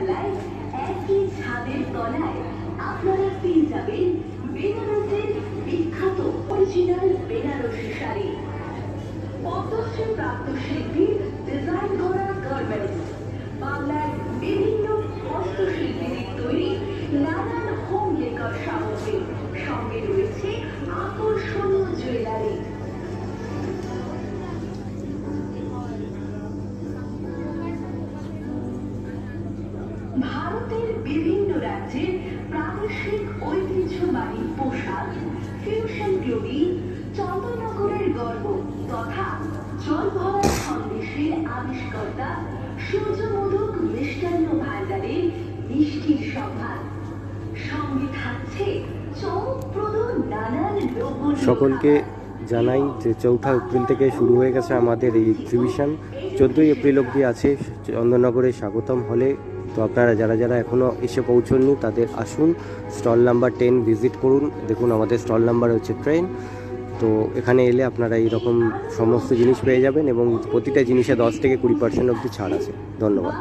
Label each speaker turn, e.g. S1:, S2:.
S1: জানলায় একই ছাদের তলায় আপনারা পেয়ে যাবেন বেনারসের বিখ্যাত অরিজিনাল বেনারসি শাড়ি, পদ্মশ্রী প্রাপ্ত শিল্পীর ডিজাইন করা গার্মেন্টস, বাংলার বিভিন্ন হস্তশিল্পীদের তৈরি নানান হোম ডেকর সামগ্রী, সঙ্গে রয়েছে আকর্ষণীয় জুয়েলারি। ভারতের বিভিন্ন রাজ্যের প্রাদেশিক ঐতিহ্যবাহী পোশাক, ফিউশন ক্লোদিং, চন্দননগরের গর্ব তথা জলভরা সন্দেশের আবিষ্কর্তা সূর্যমোদক মিষ্টান্ন ভান্ডারের মিষ্টির সম্ভার, সঙ্গে থাকছে চমকপ্রদ নানান লোক।
S2: সকলকে জানাই যে 4 এপ্রিল থেকে শুরু হয়ে গেছে আমাদের এই এক্সিবিশন, 14 এপ্রিল অবধি আছে চন্দননগরে স্বাগতম হলে। তো আপনারা যারা যারা এখনও এসে পৌঁছননি তাদের আসুন, স্টল নাম্বার 10 ভিজিট করুন। দেখুন আমাদের স্টল নাম্বার হচ্ছে ট্রেন। তো এখানে এলে আপনারা এইরকম সমস্ত জিনিস পেয়ে যাবেন এবং প্রতিটা জিনিসে 10 থেকে 20% অবধি ছাড় আছে। ধন্যবাদ।